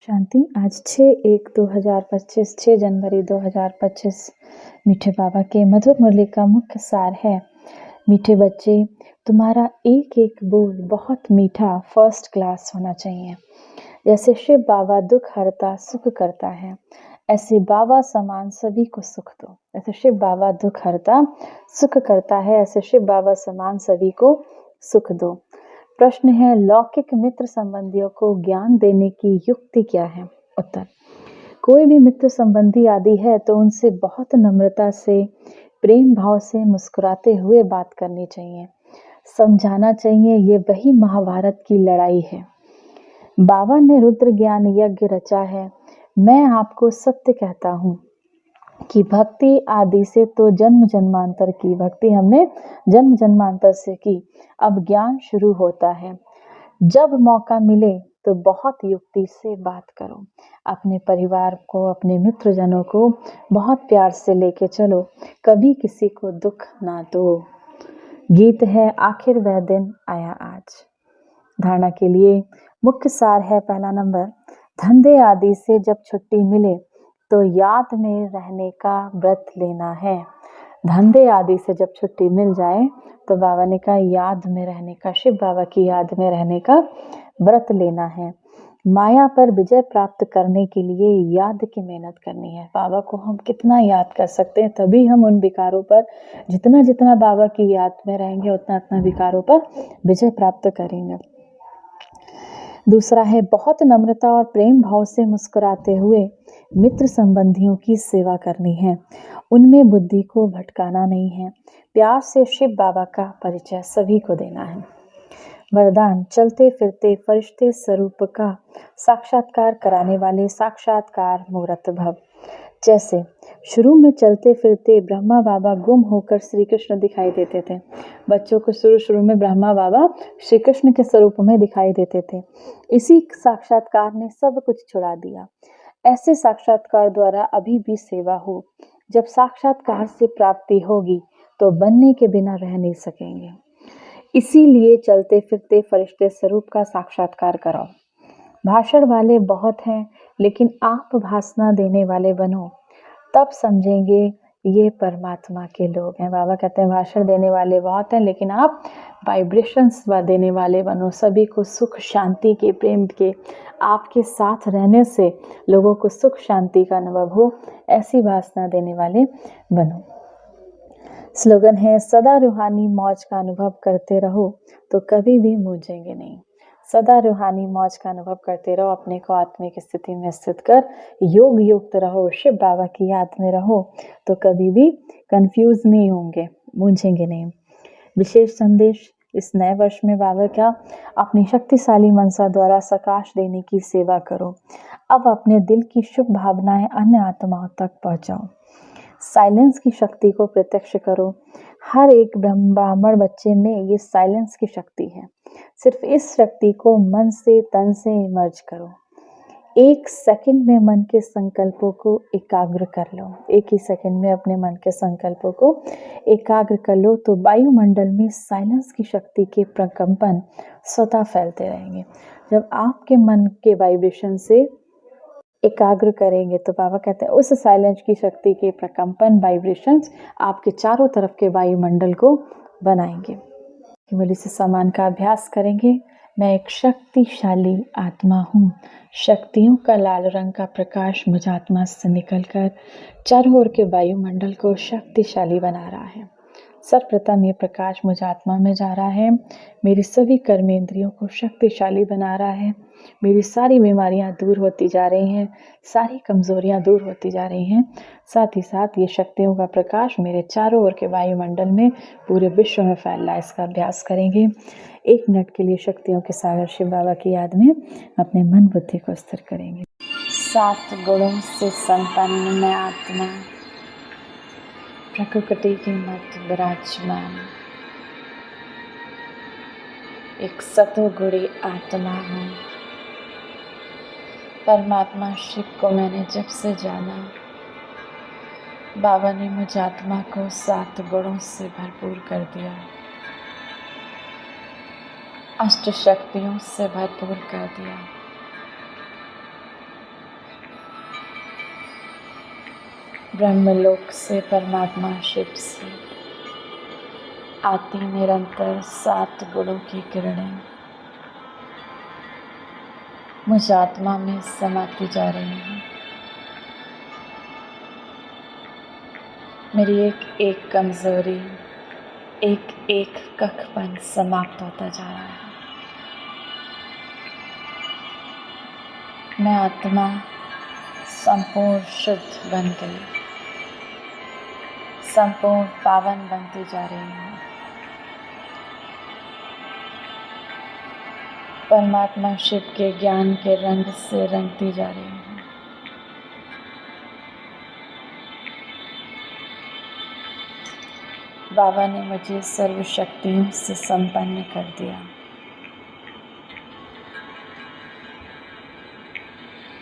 शांति आज 6/1/2025 6 जनवरी 2025 मीठे बाबा के मधुर मुरली का मुख्य सार है। मीठे बच्चे, तुम्हारा एक एक बोल बहुत मीठा फर्स्ट क्लास होना चाहिए। जैसे शिव बाबा दुख हरता सुख करता है, ऐसे बाबा समान सभी को सुख दो। ऐसे शिव बाबा दुख हरता सुख करता है, ऐसे शिव बाबा समान सभी को सुख दो। प्रश्न है, लौकिक मित्र संबंधियों को ज्ञान देने की युक्ति क्या है? उत्तर, कोई भी मित्र संबंधी आदि है तो उनसे बहुत नम्रता से प्रेम भाव से मुस्कुराते हुए बात करनी चाहिए। समझाना चाहिए ये वही महाभारत की लड़ाई है। बाबा ने रुद्र ज्ञान यज्ञ रचा है। मैं आपको सत्य कहता हूँ कि भक्ति आदि से तो जन्म जन्मांतर की, भक्ति हमने जन्म जन्मांतर से की, अब ज्ञान शुरू होता है। जब मौका मिले तो बहुत युक्ति से बात करो। अपने परिवार को, अपने मित्रजनों को बहुत प्यार से लेके चलो, कभी किसी को दुख ना दो। गीत है, आखिर वह दिन आया आज। धारणा के लिए मुख्य सार है, पहला नंबर, धंधे आदि से जब छुट्टी मिले तो याद में रहने का व्रत लेना है। धंधे आदि से जब छुट्टी मिल जाए तो बाबा ने कहा याद में रहने का, शिव बाबा की याद में रहने का व्रत लेना है। माया पर विजय प्राप्त करने के लिए याद की मेहनत करनी है। बाबा को हम कितना याद कर सकते हैं, तभी हम उन विकारों पर, जितना जितना बाबा की याद में रहेंगे उतना उतना विकारों पर विजय प्राप्त करेंगे। दूसरा है, बहुत नम्रता और प्रेम भाव से मुस्कुराते हुए मित्र संबंधियों की सेवा करनी है। उनमें बुद्धि को भटकाना नहीं है। प्यार से शिव बाबा का परिचय सभी को देना है। वरदान, चलते फिरते फरिश्ते स्वरूप का साक्षात्कार कराने वाले साक्षात्कार मूर्त भव। जैसे शुरू में चलते फिरते ब्रह्मा बाबा गुम होकर श्री कृष्ण दिखाई देते थे। बच्चों को शुरू में ब्रह्मा बाबा श्री कृष्ण के स्वरूप में दिखाई देते थे। इसी साक्षात्कार ने सब कुछ छुड़ा दिया। ऐसे साक्षात्कार द्वारा अभी भी सेवा हो। जब साक्षात्कार से प्राप्ति होगी तो बनने के बिना रह नहीं सकेंगे। इसीलिए चलते फिरते फरिश्ते स्वरूप का साक्षात्कार कराओ। भाषण वाले बहुत हैं, लेकिन आप भाषण देने वाले बनो, तब समझेंगे ये परमात्मा के लोग हैं। बाबा कहते हैं भाषण देने वाले बहुत हैं, लेकिन आप वाइब्रेशंस देने वाले बनो। सभी को सुख शांति के, प्रेम के, आपके साथ रहने से लोगों को सुख शांति का अनुभव हो, ऐसी भाषण देने वाले बनो। स्लोगन है, सदा रूहानी मौज का अनुभव करते रहो तो कभी भी मूझेंगे नहीं। सदा रूहानी मौज का अनुभव करते रहो, अपने को आत्मिक स्थिति में स्थित कर योग युक्त रहो, शिव बाबा की याद में रहो तो कभी भी कंफ्यूज नहीं होंगे, मूझेंगे नहीं। विशेष संदेश इस नए वर्ष में बाबा क्या, अपनी शक्तिशाली मनसा द्वारा प्रकाश देने की सेवा करो। अब अपने दिल की शुभ भावनाएं अन्य आत्माओं तक पहुंचाओ। साइलेंस की शक्ति को प्रत्यक्ष करो। हर एक ब्राह्मण बच्चे में ये साइलेंस की शक्ति है। सिर्फ इस शक्ति को मन से तन से मर्ज करो। एक सेकंड में मन के संकल्पों को एकाग्र कर लो। एक ही सेकंड में अपने मन के संकल्पों को एकाग्र कर लो तो वायुमंडल में साइलेंस की शक्ति के प्रकंपन स्वतः फैलते रहेंगे। जब आपके मन के वाइब्रेशन से एकाग्र करेंगे तो बाबा कहते हैं उस साइलेंस की शक्ति के प्रकंपन, वाइब्रेशंस आपके चारों तरफ के वायुमंडल को बनाएंगे। केवल इस सम्मान का अभ्यास करेंगे। मैं एक शक्तिशाली आत्मा हूँ। शक्तियों का लाल रंग का प्रकाश मुझ आत्मा से निकलकर चारों ओर के वायुमंडल को शक्तिशाली बना रहा है। सर्वप्रथम ये प्रकाश मुझ आत्मा में जा रहा है, मेरी सभी कर्मेंद्रियों को शक्तिशाली बना रहा है। मेरी सारी बीमारियां दूर होती जा रही हैं, सारी कमजोरियां दूर होती जा रही हैं। साथ ही साथ ये शक्तियों का प्रकाश मेरे चारों ओर के वायुमंडल में, पूरे विश्व में फैल रहा है। इसका अभ्यास करेंगे। 1 मिनट के लिए शक्तियों के सागर शिव बाबा की याद में अपने मन बुद्धि को स्थिर करेंगे। 7 गुणों से संपन्न मैं आत्मा, प्रकृति के मध्य विराजमान, एक सतोगुणी आत्मा हूँ। परमात्मा शिव को मैंने जब से जाना, बाबा ने मुझ आत्मा को 7 गुणों से भरपूर कर दिया, अष्ट शक्तियों से भरपूर कर दिया। ब्रह्मलोक से परमात्मा शिव से आती निरंतर 7 गुणों की किरणें मुझ आत्मा में समाती जा रही हैं। मेरी एक एक कमजोरी, एक एक कखपन समाप्त होता जा रहा है। मैं आत्मा संपूर्ण शुद्ध बन गई, संपूर्ण पावन बनती जा रही हूँ। परमात्मा शिव के ज्ञान के रंग से रंगती जा रही हूँ। बाबा ने मुझे सर्वशक्तियों से संपन्न कर दिया।